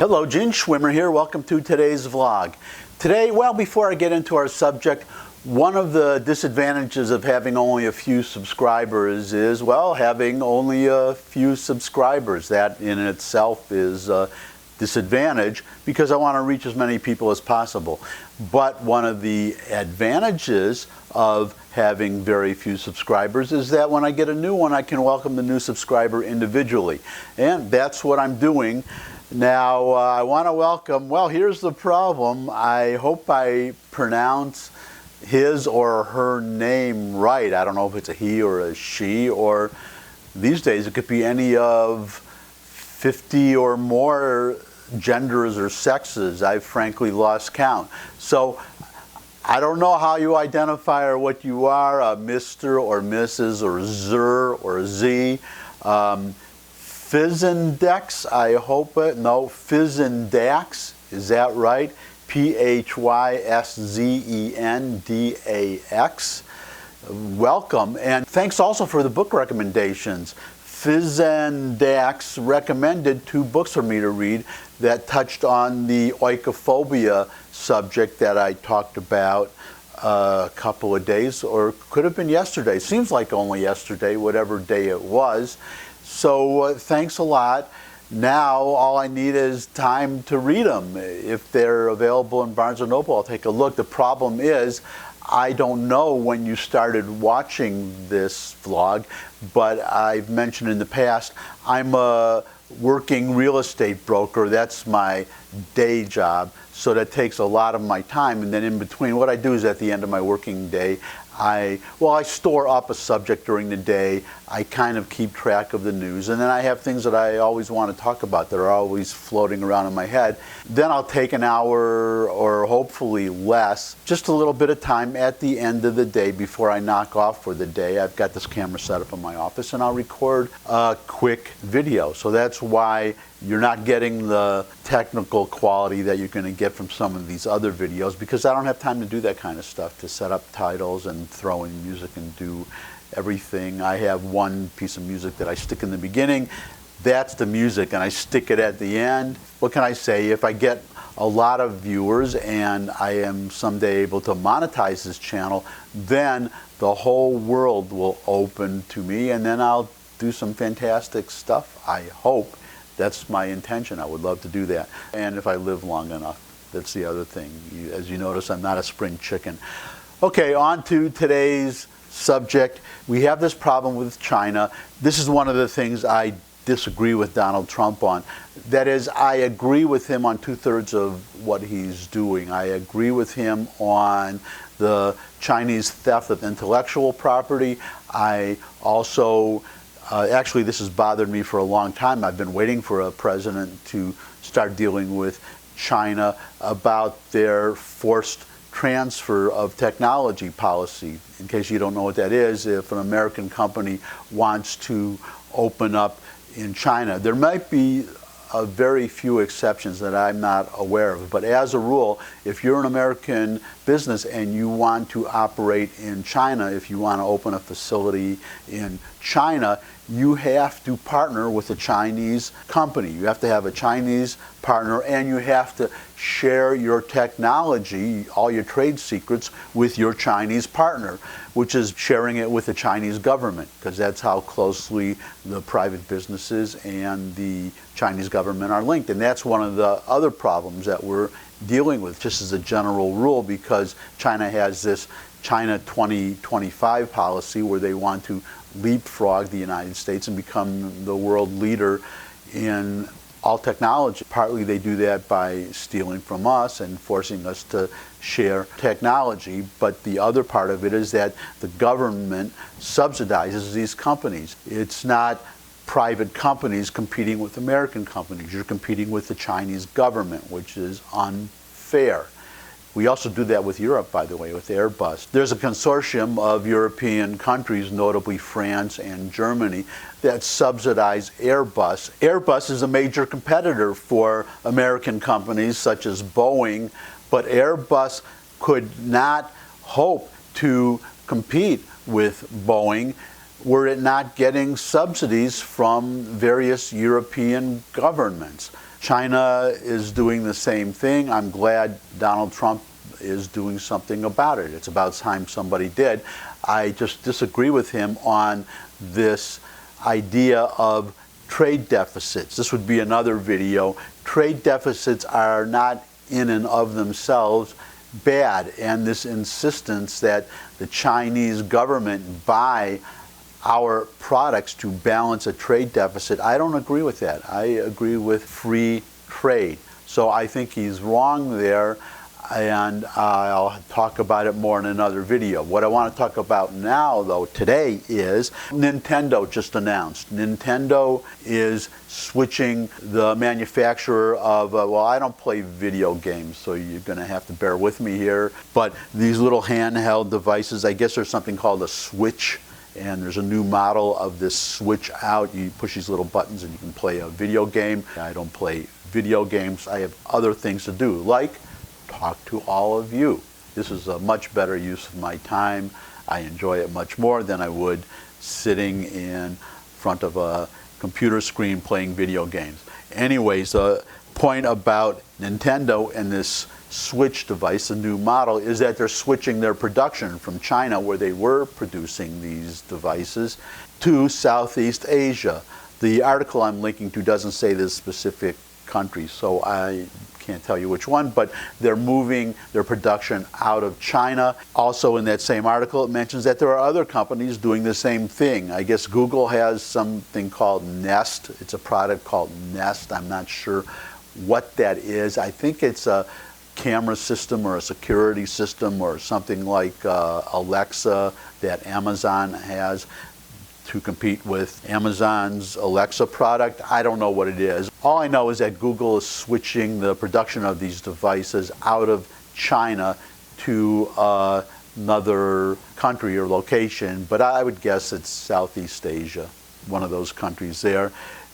Hello, Gene Schwimmer here. Welcome to today's vlog. Today, well, before I get into our subject, one of the disadvantages of having only a few subscribers is, well, having only a few subscribers. That in itself is a disadvantage because I want to reach as many people as possible. But one of the advantages of having very few subscribers is that when I get a new one, I can welcome the new subscriber individually. And that's what I'm doing. Now, I want to welcome, well, here's the problem. I hope I pronounce his or her name right. I don't know if it's a he or a she, or these days it could be any of 50 or more genders or sexes. I've frankly lost count. So I don't know how you identify or what you are, Mr. or Mrs. or Zer or Z. Physindex, I hope it, no, Physindax, is that right? Physzdendax. Welcome, and thanks also for the book recommendations. Physindax recommended 2 books for me to read that touched on the oikophobia subject that I talked about a couple of days, or could have been yesterday. Seems like only yesterday, whatever day it was. So thanks a lot. Now all I need is time to read them. If they're available in Barnes & Noble, I'll take a look. The problem is I don't know when you started watching this vlog, but I've mentioned in the past I'm a working real estate broker. That's my day job. So that takes a lot of my time. And then in between, what I do is at the end of my working day, I store up a subject during the day. I kind of keep track of the news, and then I have things that I always want to talk about that are always floating around in my head. Then I'll take an hour or hopefully less, just a little bit of time at the end of the day before I knock off for the day. I've got this camera set up in my office, and I'll record a quick video. So that's why you're not getting the technical quality that you're going to get from some of these other videos, because I don't have time to do that kind of stuff, to set up titles and throw in music and do everything. I have one piece of music that I stick in the beginning. That's the music, and I stick it at the end. What can I say? If I get a lot of viewers and I am someday able to monetize this channel, then the whole world will open to me, and then I'll do some fantastic stuff, I hope. That's my intention. I would love to do that. And if I live long enough, that's the other thing. As you notice, I'm not a spring chicken. Okay, on to today's subject. We have this problem with China. This is one of the things I disagree with Donald Trump on. That is, I agree with him on 2/3 of what he's doing. I agree with him on the Chinese theft of intellectual property. I also actually, this has bothered me for a long time. I've been waiting for a president to start dealing with China about their forced transfer of technology policy. In case you don't know what that is, if an American company wants to open up in China, there might be a very few exceptions that I'm not aware of. But as a rule, if you're an American business and you want to operate in China, if you want to open a facility in China, you have to partner with a Chinese company. You have to have a Chinese partner, and you have to share your technology, all your trade secrets, with your Chinese partner, which is sharing it with the Chinese government, because that's how closely the private businesses and the Chinese government are linked. And that's one of the other problems that we're dealing with, just as a general rule, because China has this China 2025 policy where they want to leapfrog the United States and become the world leader in all technology. Partly they do that by stealing from us and forcing us to share technology, but the other part of it is that the government subsidizes these companies. It's not private companies competing with American companies. You're competing with the Chinese government, which is unfair. We also do that with Europe, by the way, with Airbus. There's a consortium of European countries, notably France and Germany, that subsidize Airbus. Airbus is a major competitor for American companies such as Boeing, but Airbus could not hope to compete with Boeing were it not getting subsidies from various European governments. China is doing the same thing. I'm glad Donald Trump is doing something about it. It's about time somebody did. I just disagree with him on this idea of trade deficits. This would be another video. Trade deficits are not in and of themselves bad, and this insistence that the Chinese government buy our products to balance a trade deficit, I don't agree with that. I agree with free trade. So I think he's wrong there, and I'll talk about it more in another video. What I want to talk about now, though, today is Nintendo just announced. Nintendo is switching the manufacturer of, well, I don't play video games, so you're going to have to bear with me here, but these little handheld devices, I guess there's something called a Switch, and there's a new model of this Switch out. You push these little buttons and you can play a video game. I don't play video games. I have other things to do, like talk to all of you. This is a much better use of my time. I enjoy it much more than I would sitting in front of a computer screen playing video games. Anyways, the point about Nintendo and this Switch device, the new model, is that they're switching their production from China, where they were producing these devices, to Southeast Asia. The article I'm linking to doesn't say this specific country, so I can't tell you which one, but they're moving their production out of China. Also in that same article, it mentions that there are other companies doing the same thing. I guess Google has something called Nest. It's a product called Nest. I'm not sure what that is. I think it's a camera system or a security system or something like Alexa that Amazon has to compete with Amazon's Alexa product. I don't know what it is. All I know is that Google is switching the production of these devices out of China to another country or location, but I would guess it's Southeast Asia, one of those countries there.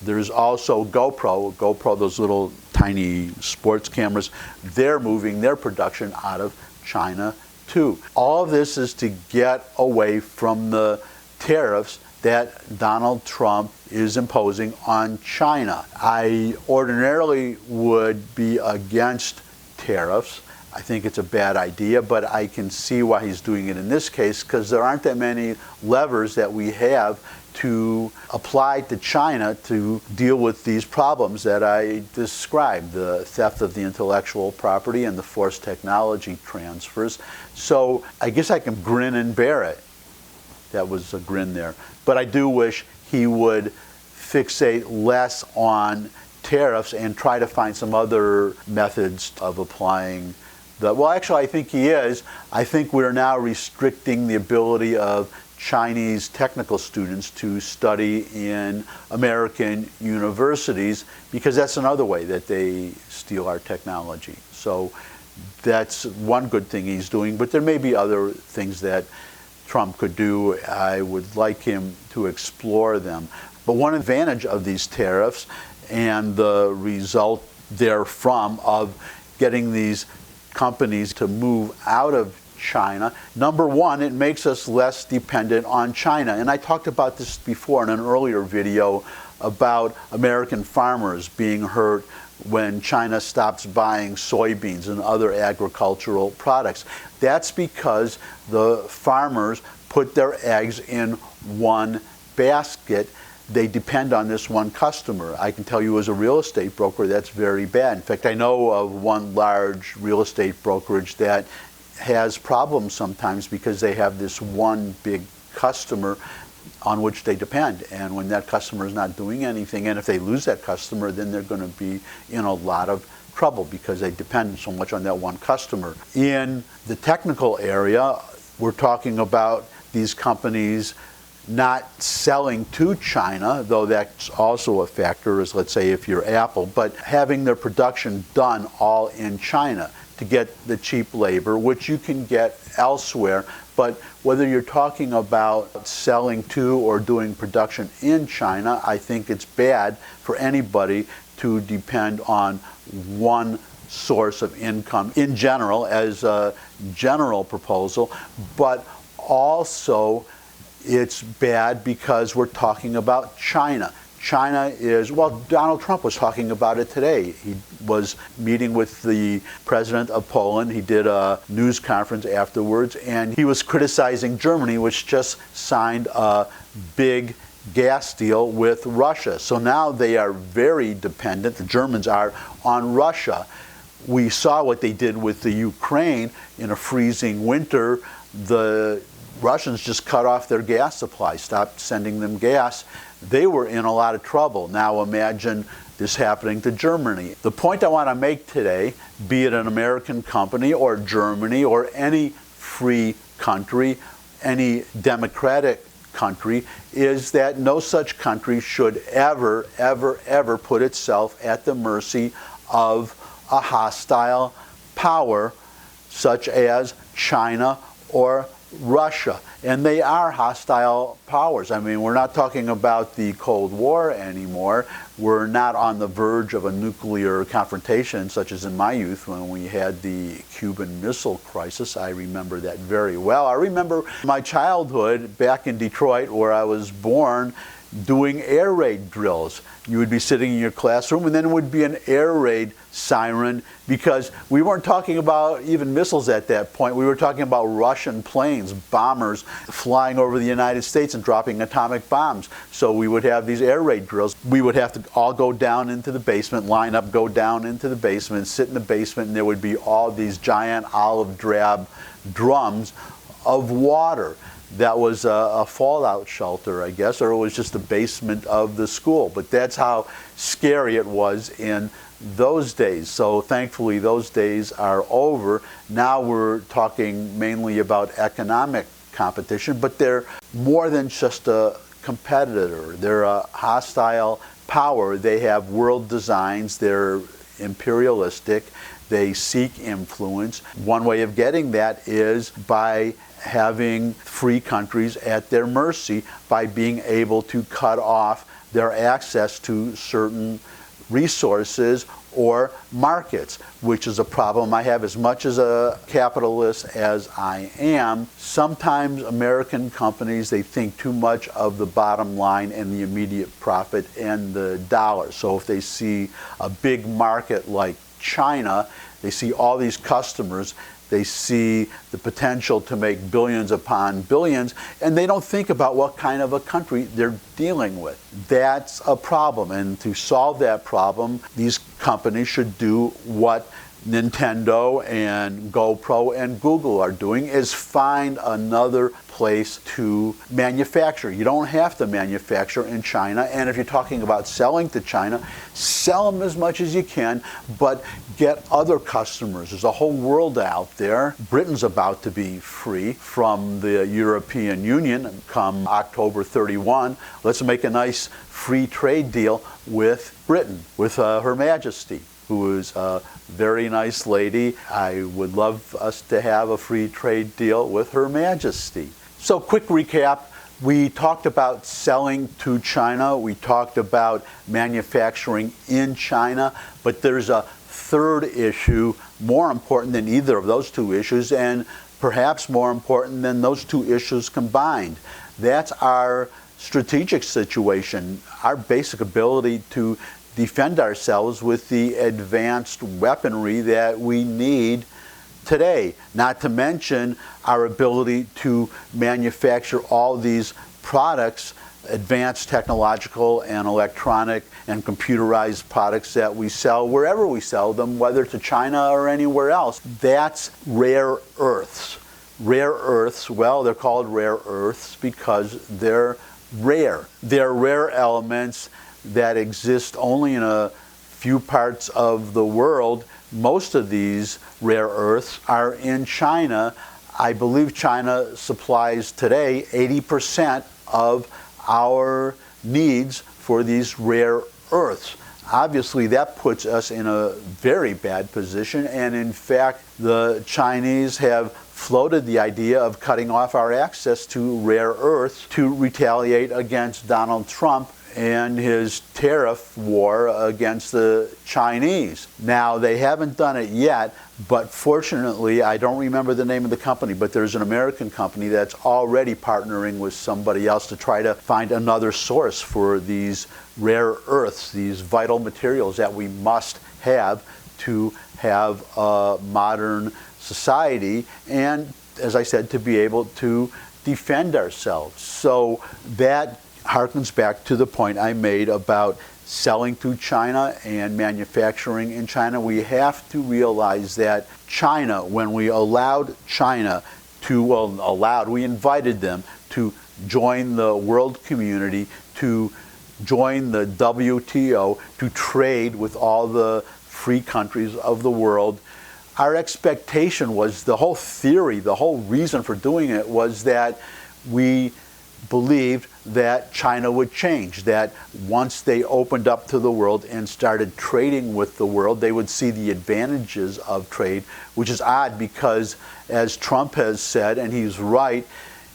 There's also GoPro, those little tiny sports cameras, they're moving their production out of China too. All of this is to get away from the tariffs that Donald Trump is imposing on China. I ordinarily would be against tariffs. I think it's a bad idea, but I can see why he's doing it in this case, because there aren't that many levers that we have to apply to China to deal with these problems that I described, the theft of the intellectual property and the forced technology transfers. So I guess I can grin and bear it. That was a grin there. But I do wish he would fixate less on tariffs and try to find some other methods of applying the, well, actually, I think he is. I think we're now restricting the ability of Chinese technical students to study in American universities, because that's another way that they steal our technology. So that's one good thing he's doing, but there may be other things that Trump could do. I would like him to explore them. But one advantage of these tariffs and the result therefrom of getting these companies to move out of China, number one, it makes us less dependent on China. And I talked about this before in an earlier video about American farmers being hurt when China stops buying soybeans and other agricultural products. That's because the farmers put their eggs in one basket. They depend on this one customer. I can tell you as a real estate broker, that's very bad. In fact, I know of one large real estate brokerage that has problems sometimes because they have this one big customer on which they depend. And when that customer is not doing anything, and if they lose that customer, then they're going to be in a lot of trouble because they depend so much on that one customer. In the technical area, we're talking about these companies not selling to China, though that's also a factor, as let's say if you're Apple, but having their production done all in China to get the cheap labor, which you can get elsewhere. But whether you're talking about selling to or doing production in China, I think it's bad for anybody to depend on one source of income in general, as a general proposal, but also it's bad because we're talking about China. China is, well, Donald Trump was talking about it today. He was meeting with the president of Poland. He did a news conference afterwards, and he was criticizing Germany, which just signed a big gas deal with Russia. So now they are very dependent, the Germans are, on Russia. We saw what they did with the Ukraine in a freezing winter. The Russians just cut off their gas supply, stopped sending them gas. They were in a lot of trouble. Now imagine this happening to Germany. The point I want to make today, be it an American company or Germany or any free country, any democratic country, is that no such country should ever, ever, ever put itself at the mercy of a hostile power such as China or Russia. And they are hostile powers. I mean, we're not talking about the Cold War anymore. We're not on the verge of a nuclear confrontation such as in my youth when we had the Cuban Missile Crisis. I remember that very well. I remember my childhood back in Detroit, where I was born, doing air raid drills. You would be sitting in your classroom, and then it would be an air raid siren, because we weren't talking about even missiles at that point. We were talking about Russian planes, bombers, flying over the United States and dropping atomic bombs. So we would have these air raid drills. We would have to all go down into the basement, line up, go down into the basement, sit in the basement, and there would be all these giant olive drab drums of water. That was a fallout shelter, I guess, or it was just the basement of the school. But that's how scary it was in those days. So thankfully those days are over. Now we're talking mainly about economic competition, but they're more than just a competitor. They're a hostile power. They have world designs. They're imperialistic. They seek influence. One way of getting that is by having free countries at their mercy, by being able to cut off their access to certain resources or markets, which is a problem I have. As much as a capitalist as I am, sometimes American companies, they think too much of the bottom line and the immediate profit and the dollar. So if they see a big market like China, they see all these customers, they see the potential to make billions upon billions, and they don't think about what kind of a country they're dealing with. That's a problem, and to solve that problem, these companies should do what Nintendo and GoPro and Google are doing, is find another place to manufacture. You don't have to manufacture in China, and if you're talking about selling to China, sell them as much as you can, but get other customers. There's a whole world out there. Britain's about to be free from the European Union come October 31. Let's make a nice free trade deal with Britain, with Her Majesty, who is a very nice lady. I would love us to have a free trade deal with Her Majesty. So quick recap, we talked about selling to China, we talked about manufacturing in China, but there's a third issue more important than either of those two issues, and perhaps more important than those two issues combined. That's our strategic situation, our basic ability to defend ourselves with the advanced weaponry that we need today, not to mention our ability to manufacture all these products, advanced technological and electronic and computerized products that we sell wherever we sell them, whether to China or anywhere else. That's rare earths. Rare earths, well, they're called rare earths because they're rare. They're rare elements that exist only in a few parts of the world. Most of these rare earths are in China. I believe China supplies today 80% of our needs for these rare earths. Obviously, that puts us in a very bad position, and in fact, the Chinese have floated the idea of cutting off our access to rare earths to retaliate against Donald Trump and his tariff war against the Chinese. Now, they haven't done it yet, but fortunately, I don't remember the name of the company, but there's an American company that's already partnering with somebody else to try to find another source for these rare earths, these vital materials that we must have to have a modern society, and, as I said, to be able to defend ourselves. So that harkens back to the point I made about selling to China and manufacturing in China. We have to realize that China, when we allowed China to, we invited them to join the world community, to join the WTO, to trade with all the free countries of the world. Our expectation was, the whole theory, the whole reason for doing it was that we believed that China would change, that once they opened up to the world and started trading with the world, they would see the advantages of trade, which is odd because, as Trump has said, and he's right,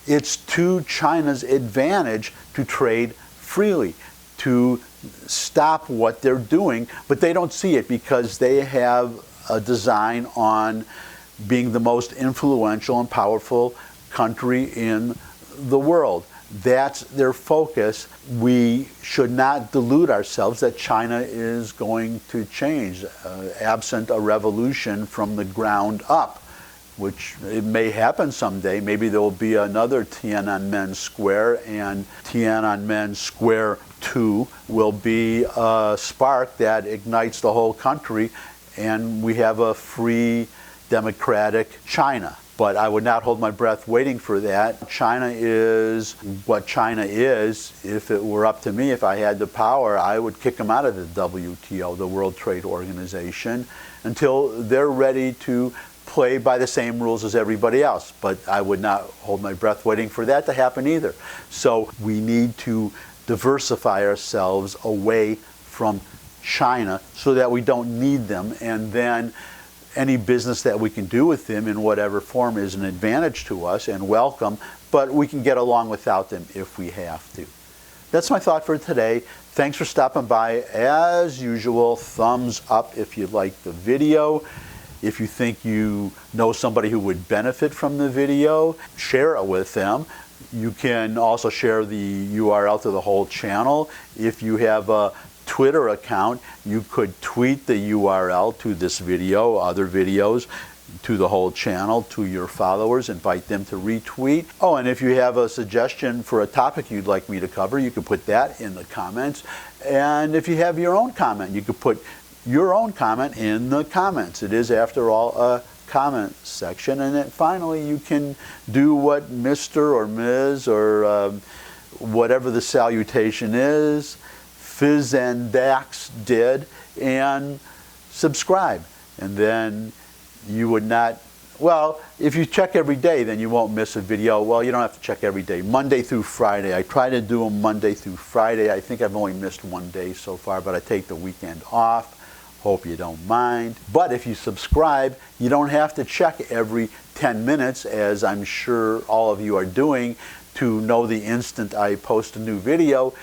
it's to China's advantage to trade freely, to stop what they're doing, but they don't see it because they have a design on being the most influential and powerful country in the world. That's their focus. We should not delude ourselves that China is going to change, absent a revolution from the ground up, which it may happen someday. Maybe there will be another Tiananmen Square, and Tiananmen Square 2 will be a spark that ignites the whole country, and we have a free, democratic China. But I would not hold my breath waiting for that. China is what China is. If it were up to me, if I had the power, I would kick them out of the WTO, the World Trade Organization, until they're ready to play by the same rules as everybody else. But I would not hold my breath waiting for that to happen either. So we need to diversify ourselves away from China so that we don't need them, and then any business that we can do with them in whatever form is an advantage to us and welcome, but we can get along without them if we have to. That's my thought for today. Thanks for stopping by. As usual, thumbs up if you like the video. If you think you know somebody who would benefit from the video, share it with them. You can also share the URL to the whole channel. If you have a Twitter account, you could tweet the URL to this video, other videos, to the whole channel, to your followers, invite them to retweet. Oh, and if you have a suggestion for a topic you'd like me to cover, you could put that in the comments. And if you have your own comment, you could put your own comment in the comments. It is, after all, a comment section. And then finally, you can do what Mr. or Ms. or whatever the salutation is, Fizz and Dax did, and subscribe. And then you would not, well, if you check every day, then you won't miss a video. Well, you don't have to check every day. Monday through Friday. I try to do them Monday through Friday. I think I've only missed one day so far, but I take the weekend off. Hope you don't mind. But if you subscribe, you don't have to check every 10 minutes, as I'm sure all of you are doing, to know the instant I post a new video.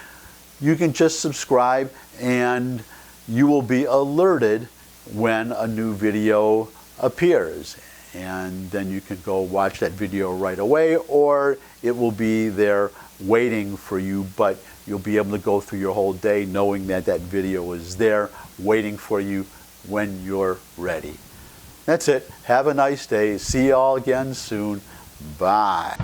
You can just subscribe and you will be alerted when a new video appears. And then you can go watch that video right away, or it will be there waiting for you, but you'll be able to go through your whole day knowing that that video is there waiting for you when you're ready. That's it. Have a nice day. See you all again soon. Bye.